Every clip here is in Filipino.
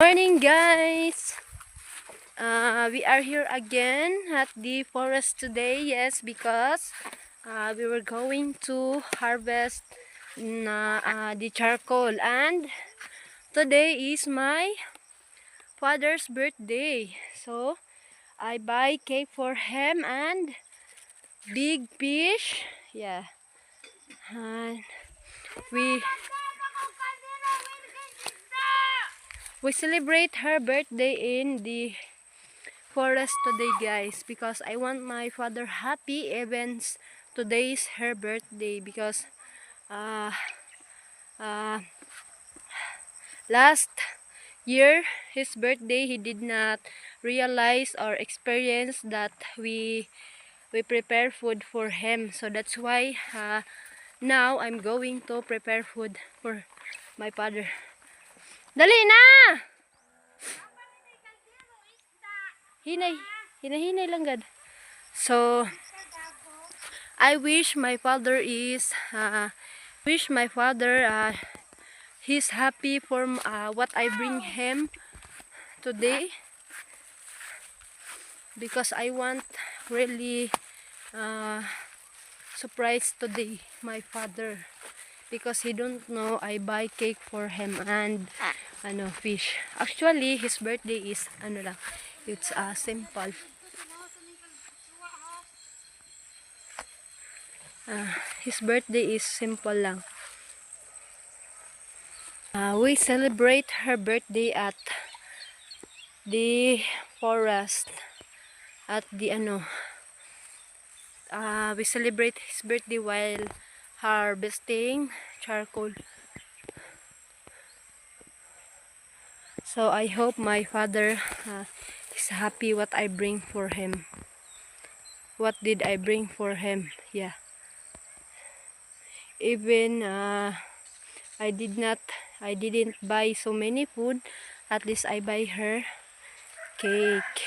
Morning guys! We are here again at the forest today. Yes, because we were going to harvest the charcoal, and today is my father's birthday. So I buy cake for him and big fish. Yeah, and we celebrate her birthday in the forest today guys, because I want my father happy even today is her birthday, because uh, uh, last year his birthday he did not realize or experience that we prepare food for him. So that's why now I'm going to prepare food for my father. Dali na! Hinay lang gad. So I wish my father is he's happy for what I bring him today, because I want really surprise today my father, because he don't know I buy cake for him and fish. Actually his birthday is lang, it's simple. His birthday is simple lang. We celebrate her birthday at the forest, at the we celebrate his birthday while harvesting charcoal. So I hope my father is happy what I bring for him. What did I bring for him? Yeah. Even I didn't buy so many food. At least I buy her cake.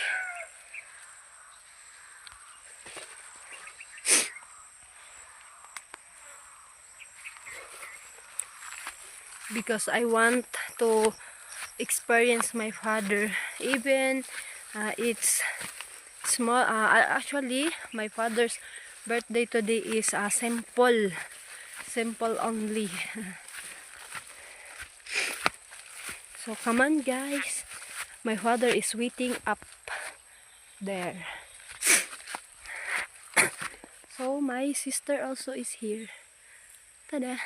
Because I want to experience my father, even it's small. Actually my father's birthday today is simple only. So come on guys, my father is waiting up there. So my sister also is here. Tada!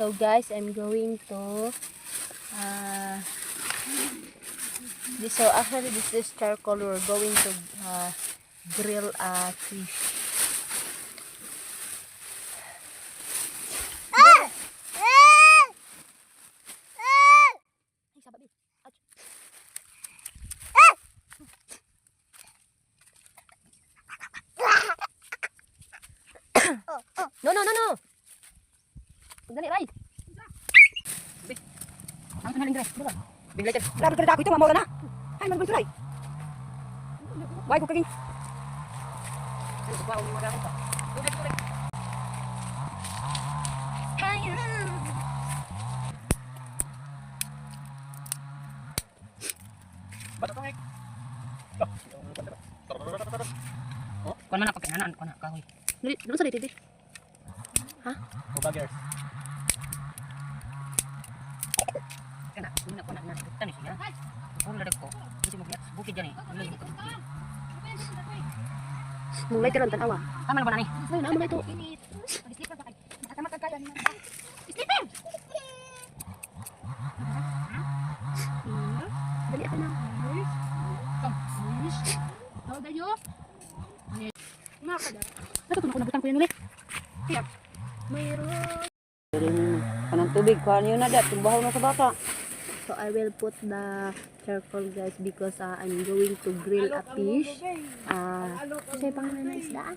So guys, I'm going to actually this is charcoal. We're going to grill fish. No. Dali, Ray. Ang tunaling dress. Bigla dyan. Grabe ka na ako ito. Mamawa na. Ay, man ba ito, Ray? Why ko kaging? Ay, ba ako magagawa ito. Tulik. Bato kong kuan man ako kinanan ko na kahoy. Dili sa dito. Ha? Bagers. Kana, una ko na tanis niya. Kung ladag ko, kasi mo bukid diyan eh. Mulai teron tanawa. Tama na ba nani? Ay, na mo ito. Slipper pa kay. Tama ka kaya ni. Slipper. Dali ako na. How old are you? Ito ko nabutan ko yan ulit. Kaya, mayroon. Kanang tubig, kuhaan yun na dyan. Tumbahaw na sa bata. So I will put the charcoal guys, because I'm going to grill a fish. Kasi pangalan na isda.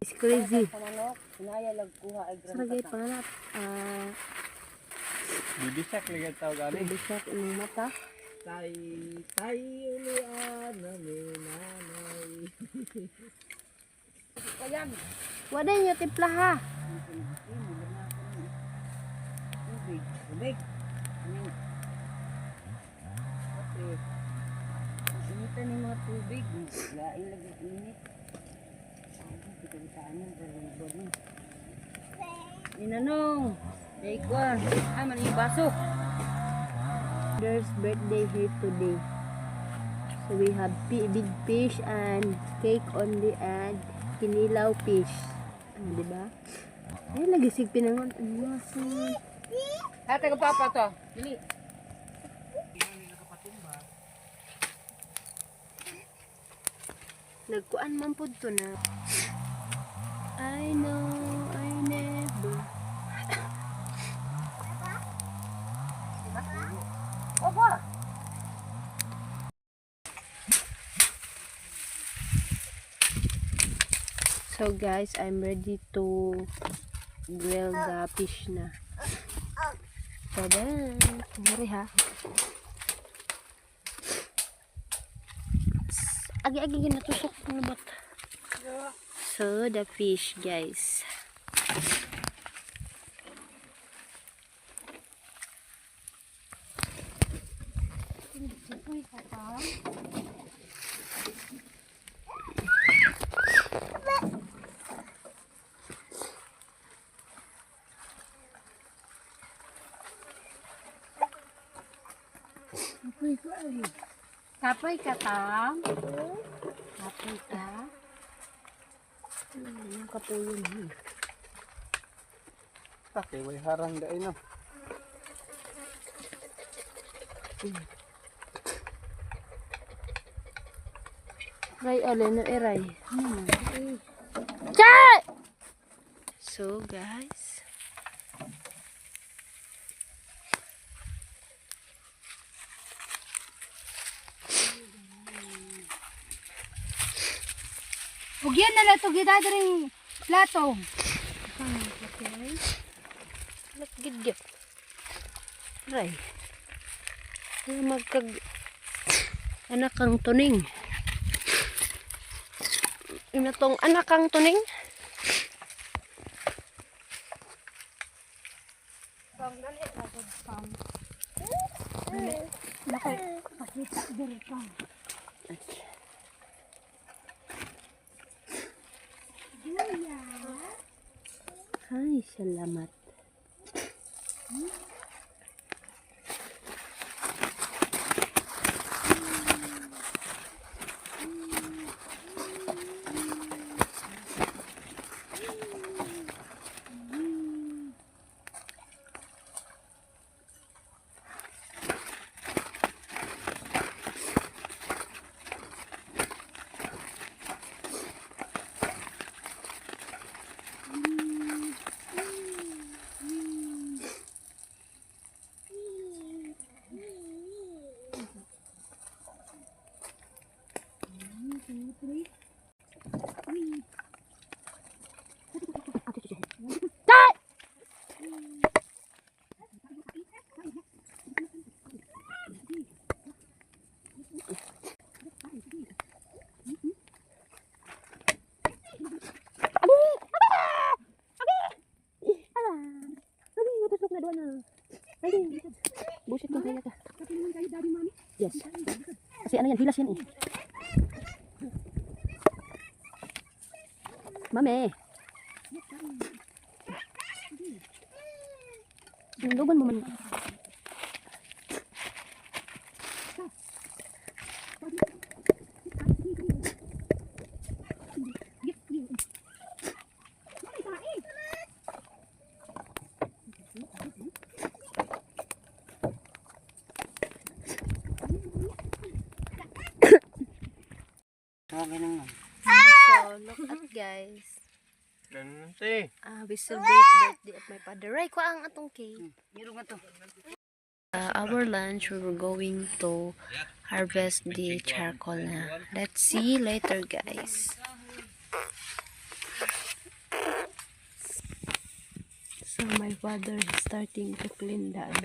It's crazy. Saragay pangalan. Bibisak lagi tao gani. Bibisak ang mata. Tay ulian namin nanay. Kayan. Wala nyo timpla ha. Tubig. Tubig. Initan ng mga tubig. Lain lagi init. Kita-kitaan yung talibod mo. Ninanong. Daikwan. Ay, mali baso. There's birthday here today. So we have big fish and cake only and kinilaw fish. Diba? Ay, lagi sig pinangon. Ano masin? Ay, taga papa to. Dili. Nagkuan man pud to na. I know I never. Opo. So guys, I'm ready to grill the fish na. Tada! Kumari ha. Agi-agi ginatusok ng lubat. So, the fish guys. Kapoy ka tam? Kapay ka. Yung kapuyon mo. Pake, way harang dai no. Ray, alin na eray. Chay! So guys. Ugyan na lang to gida diri plato. Naggigyap. Ray. Magkag... Anak kang tuning. Ina tong anak kang tuning. Ay, salamat. Buset kung kaya ka. Yes. Kasi ano yan, hilas yan eh. Mame. Lugan mo man. Okay naman. So, look at guys. Nanti. We celebrate birthday of my father. Ray, ko ang atong cake. Meron nga to. Our lunch, we were going to harvest the charcoal na. Let's see later, guys. So my father is starting to clean that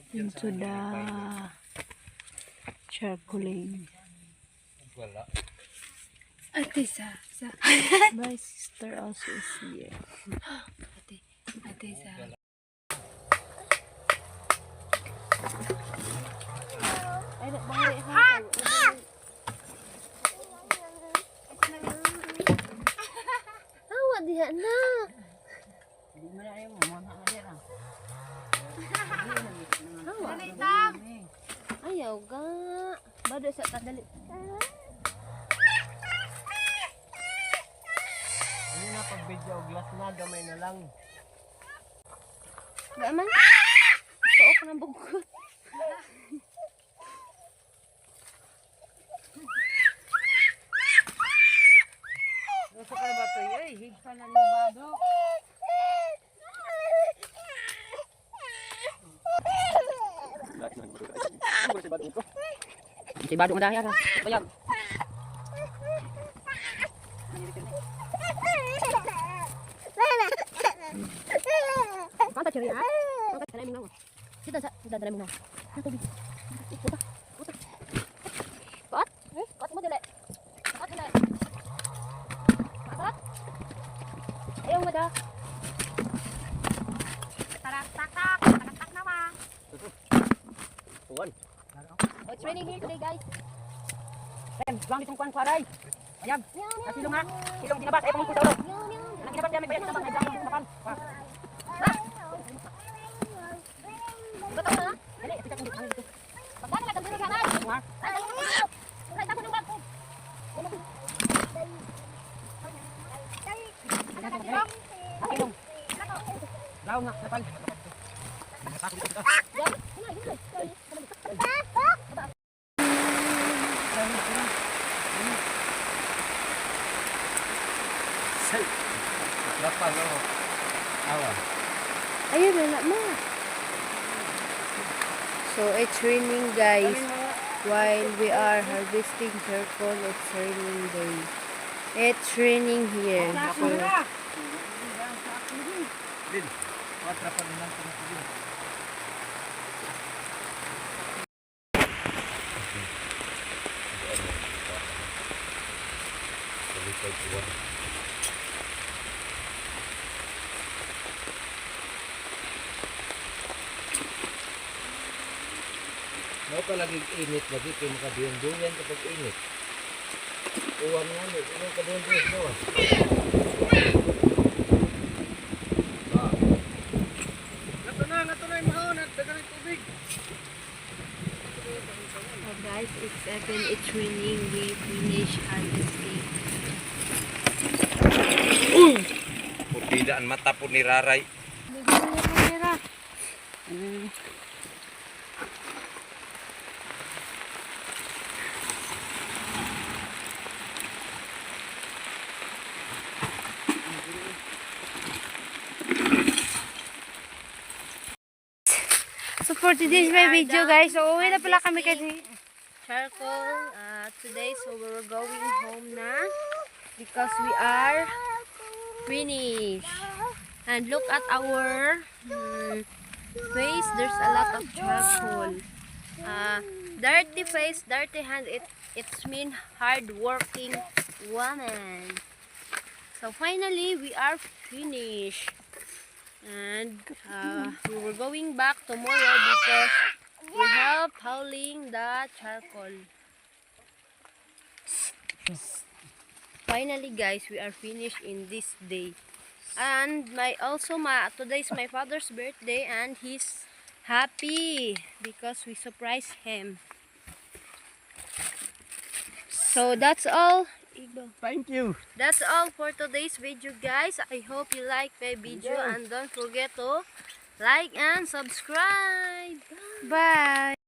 into the charcoaling. Ate sa. My sister also is here. Ate sa. Ay, bahari ha. Hawa diha na. Hindi mo na yung mga hadir ah. Hawa. Ayaw ga. Bado sa tadali. Ano na pag video glass na gamay na lang. Gaman. Tuok ng bugot. Gusto ka na ba ito? Ay, higpa na lubado. Si Bado nga dahil ha. Payag. Kanta ceri ah. Kanta ceri mo. Sida dala mo. Tubig. Puta. Kot? Kot mo dala. Kot dala. Kot. Ayaw mo da. Tarak na ba? Tuwan. Oh, it's raining here today, guys. Buang ditong kuan kuaray. Ayan. At silong ha. Silong dinabas. Ay, pangungkul sa ulo. Ang dinabas niya may bayat sa bang. Ay, buang sa pan. Betul na? Dali, ito kang dito. Magkano ka tandiro ka? Kuha. Ay, tapos ng barko. Silong. Daw nga, napal. Berapa no? Awan. Ayun na ma. So it's raining, guys. While we are harvesting charcoal, it's raining day. It's raining here. So, Din. Watra pa din lang din. Mau ka lagi init lagi kay makaduyang-duyang kapag init. Uwan nga ni, ano ka duyang-duyang no? Nato na mahon at dagan tubig. so guys, it's 7. It's raining. We finish harvesting. Pupidaan mata po ni Raray. So for today's my video, guys. So uwi na pala kami kasi charcoal today. So we're going home na because we are finished. And look at our face. There's a lot of charcoal. Dirty face, dirty hand. It's mean hard-working woman. So finally, we are finished. And we were going back tomorrow because we help hauling the charcoal. Finally, guys, we are finished in this day. And today's my father's birthday, and he's happy because we surprised him. So that's all. Thank you. That's all for today's video, guys. I hope you like my video and don't forget to like and subscribe. Bye.